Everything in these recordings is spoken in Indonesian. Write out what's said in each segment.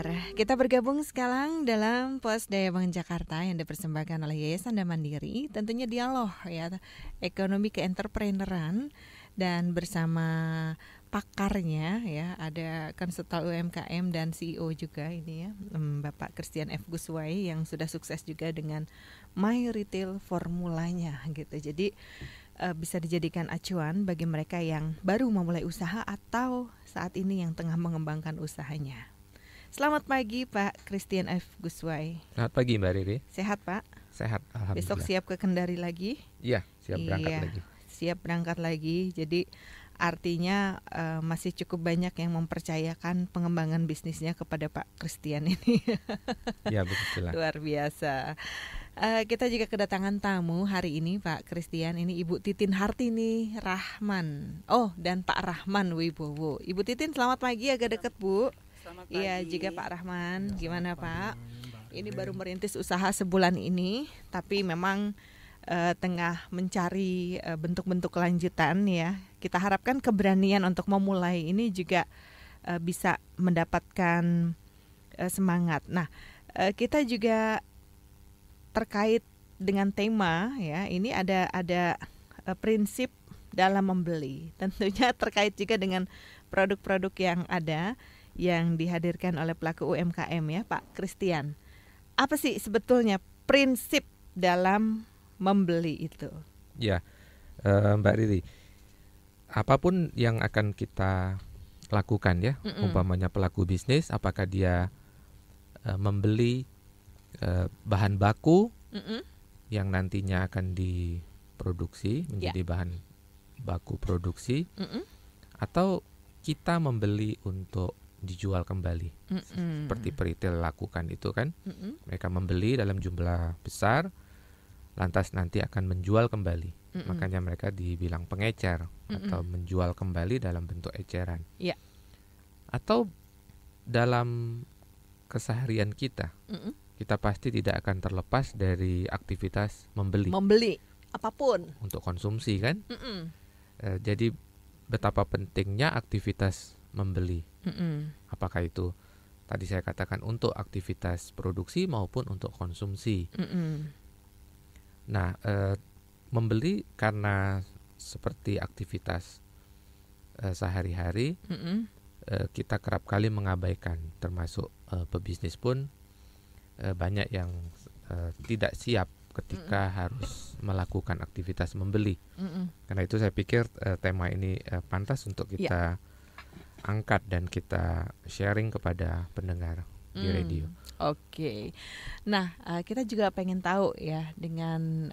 pendengar, kita bergabung sekarang dalam Pos Daya Bangun Jakarta yang dipersembahkan oleh Yayasan Dana Mandiri. Tentunya dialog ya, ekonomi keenterpreneuran, dan bersama pakarnya ya, ada konsultan UMKM dan CEO juga ini ya, Bapak Christian F. Guswai yang sudah sukses juga dengan My Retail formulanya gitu. Jadi bisa dijadikan acuan bagi mereka yang baru memulai usaha atau saat ini yang tengah mengembangkan usahanya. Selamat pagi Pak Christian F. Guswai. Selamat pagi Mbak Riri. Sehat Pak? Sehat, alhamdulillah. Besok siap ke Kendari lagi? Iya, siap berangkat lagi. Siap berangkat lagi. Jadi artinya masih cukup banyak yang mempercayakan pengembangan bisnisnya kepada Pak Christian ini. Iya, begitulah. Luar biasa. Kita juga kedatangan tamu hari ini Pak Christian. Ini Ibu Titin Hartini Rahman. Oh, dan Pak Rahman Wibowo. Ibu Titin selamat pagi, agak dekat Bu. Iya, juga Pak Rahman. Gimana Pak? Ini baru merintis usaha sebulan ini, tapi memang tengah mencari bentuk-bentuk kelanjutan ya. Kita harapkan keberanian untuk memulai ini juga bisa mendapatkan semangat. Nah, kita juga terkait dengan tema ya, ini ada prinsip dalam membeli. Tentunya terkait juga dengan produk-produk yang ada yang dihadirkan oleh pelaku UMKM ya, Pak Christian. Apa sih sebetulnya prinsip dalam membeli itu? Ya, Mbak Riri, apapun yang akan kita lakukan ya, umpamanya pelaku bisnis, apakah dia membeli bahan baku yang nantinya akan diproduksi menjadi bahan baku produksi, atau kita membeli untuk dijual kembali, seperti retail lakukan itu kan, mereka membeli dalam jumlah besar, lantas nanti akan menjual kembali, makanya mereka dibilang pengecer atau menjual kembali dalam bentuk eceran, atau dalam keseharian kita. Kita pasti tidak akan terlepas dari aktivitas membeli apapun untuk konsumsi kan. Jadi betapa pentingnya aktivitas membeli, apakah itu tadi saya katakan untuk aktivitas produksi maupun untuk konsumsi. Nah, membeli karena seperti aktivitas sehari-hari, kita kerap kali mengabaikan, termasuk pebisnis pun banyak yang tidak siap ketika harus melakukan aktivitas membeli. Karena itu saya pikir tema ini pantas untuk kita angkat dan kita sharing kepada pendengar di radio. Oke. Nah, kita juga pengen tahu ya, dengan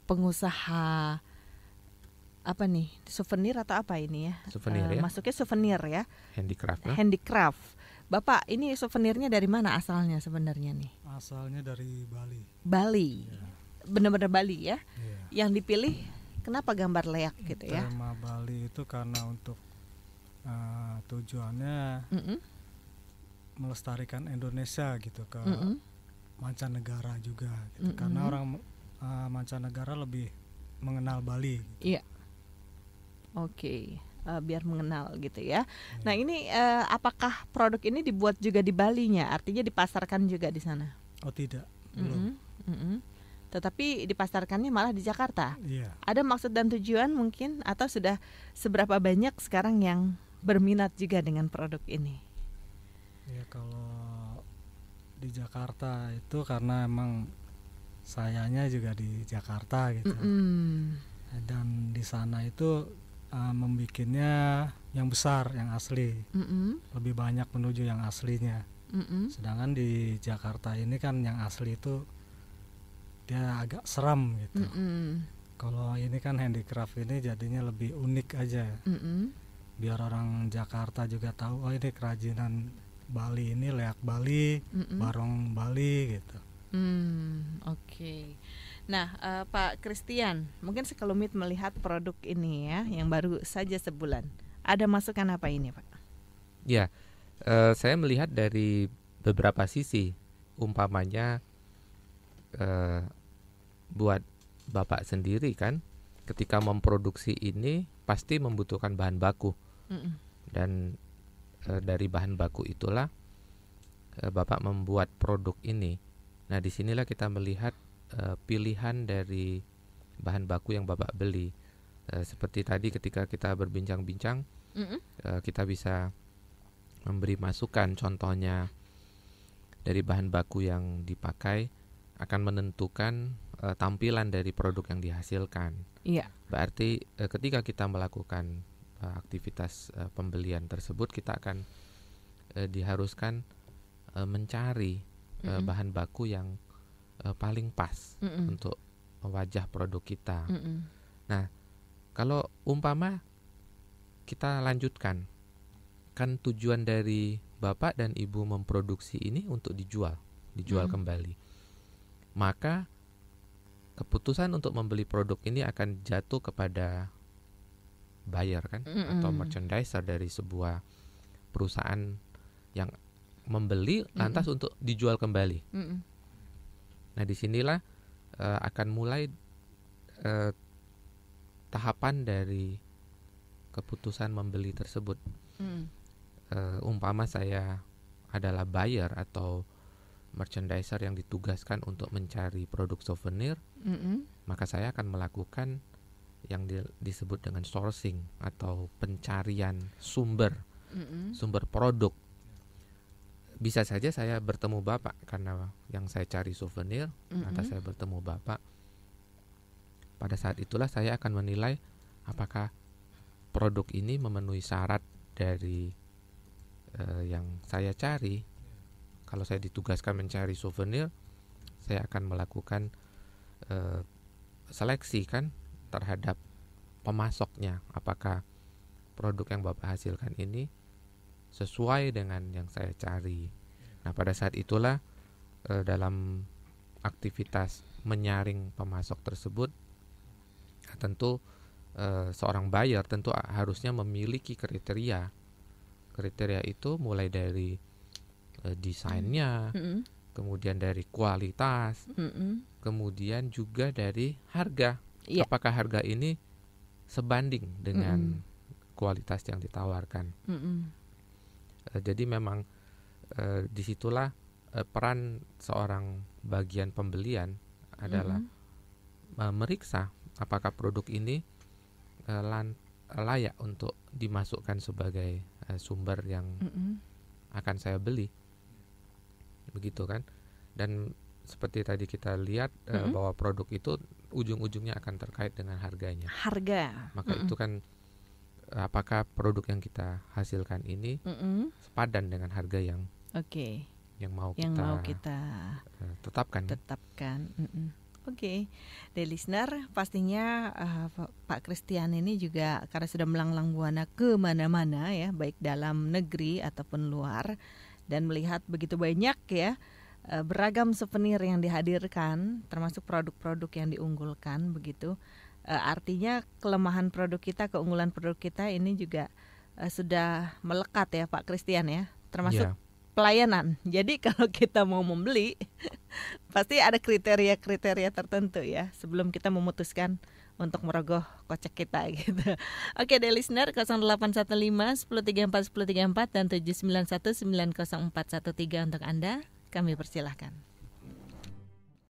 pengusaha apa nih, souvenir atau apa ini ya? Souvenir ya. Masuknya souvenir ya. Handicraft. Handicraft. Bapak, ini souvenirnya dari mana asalnya sebenarnya nih? Asalnya dari Bali. Bali, benar-benar Bali ya? Yeah. Yang dipilih kenapa gambar leak gitu ya? Tema Bali itu karena untuk tujuannya melestarikan Indonesia gitu ke mancanegara juga, gitu. Karena orang mancanegara lebih mengenal Bali. Gitu. Iya. Oke. Biar mengenal gitu ya. Nah ini apakah produk ini dibuat juga di Balinya? Artinya dipasarkan juga di sana? Oh tidak, belum. Tetapi dipasarkannya malah di Jakarta. Iya. Ada maksud dan tujuan mungkin, atau sudah seberapa banyak sekarang yang berminat juga dengan produk ini? Ya kalau di Jakarta itu karena emang sayanya juga di Jakarta gitu. Dan di sana itu membikinnya yang besar, yang asli, lebih banyak menuju yang aslinya. Sedangkan di Jakarta ini kan yang asli itu dia agak seram gitu. Kalau ini kan handicraft ini jadinya lebih unik aja, biar orang Jakarta juga tahu, oh ini kerajinan Bali, ini leak Bali, barong Bali gitu. Oke. Nah, Pak Christian, mungkin sekelumit melihat produk ini ya, yang baru saja sebulan. Ada masukan apa ini, Pak? Ya, saya melihat dari beberapa sisi. Umpamanya buat Bapak sendiri kan, ketika memproduksi ini pasti membutuhkan bahan baku. Dan dari bahan baku itulah Bapak membuat produk ini. Nah, disinilah kita melihat pilihan dari bahan baku yang Bapak beli. Seperti tadi ketika kita berbincang-bincang, kita bisa memberi masukan, contohnya dari bahan baku yang dipakai akan menentukan tampilan dari produk yang dihasilkan. Iya. Berarti ketika kita melakukan aktivitas pembelian tersebut, kita akan diharuskan mencari bahan baku yang paling pas untuk wajah produk kita. Nah, kalau umpama kita lanjutkan, kan tujuan dari Bapak dan Ibu memproduksi ini untuk dijual kembali. Maka keputusan untuk membeli produk ini akan jatuh kepada buyer kan, atau merchandiser dari sebuah perusahaan yang membeli lantas untuk dijual kembali. Nah, disinilah akan mulai tahapan dari keputusan membeli tersebut. Umpama saya adalah buyer atau merchandiser yang ditugaskan untuk mencari produk souvenir, maka saya akan melakukan yang disebut dengan sourcing atau pencarian sumber produk. Bisa saja saya bertemu Bapak karena yang saya cari souvenir, lantas saya bertemu Bapak. Pada saat itulah saya akan menilai apakah produk ini memenuhi syarat dari yang saya cari. Kalau saya ditugaskan mencari souvenir, saya akan melakukan seleksi kan terhadap pemasoknya. Apakah produk yang Bapak hasilkan ini sesuai dengan yang saya cari. Nah, pada saat itulah dalam aktivitas menyaring pemasok tersebut, tentu seorang buyer tentu harusnya memiliki kriteria. Kriteria itu mulai dari desainnya, kemudian dari kualitas, kemudian juga dari harga. Apakah harga ini sebanding dengan kualitas yang ditawarkan. Jadi memang disitulah peran seorang bagian pembelian adalah meriksa apakah produk ini layak untuk dimasukkan sebagai sumber yang akan saya beli, begitu kan. Dan seperti tadi kita lihat bahwa produk itu ujung-ujungnya akan terkait dengan harganya. Maka itu kan apakah produk yang kita hasilkan ini sepadan dengan harga yang mau kita tetapkan. Oke, listener, pastinya Pak Christian ini juga karena sudah melanglang buana ke mana-mana ya, baik dalam negeri ataupun luar, dan melihat begitu banyak ya beragam souvenir yang dihadirkan, termasuk produk-produk yang diunggulkan begitu. Artinya kelemahan produk kita, keunggulan produk kita ini juga sudah melekat ya Pak Christian ya, termasuk pelayanan. Jadi kalau kita mau membeli pasti ada kriteria-kriteria tertentu ya sebelum kita memutuskan untuk merogoh kocek kita gitu. Oke, listener 0815 1034 1034 dan 791 90413 untuk Anda. Kami persilahkan.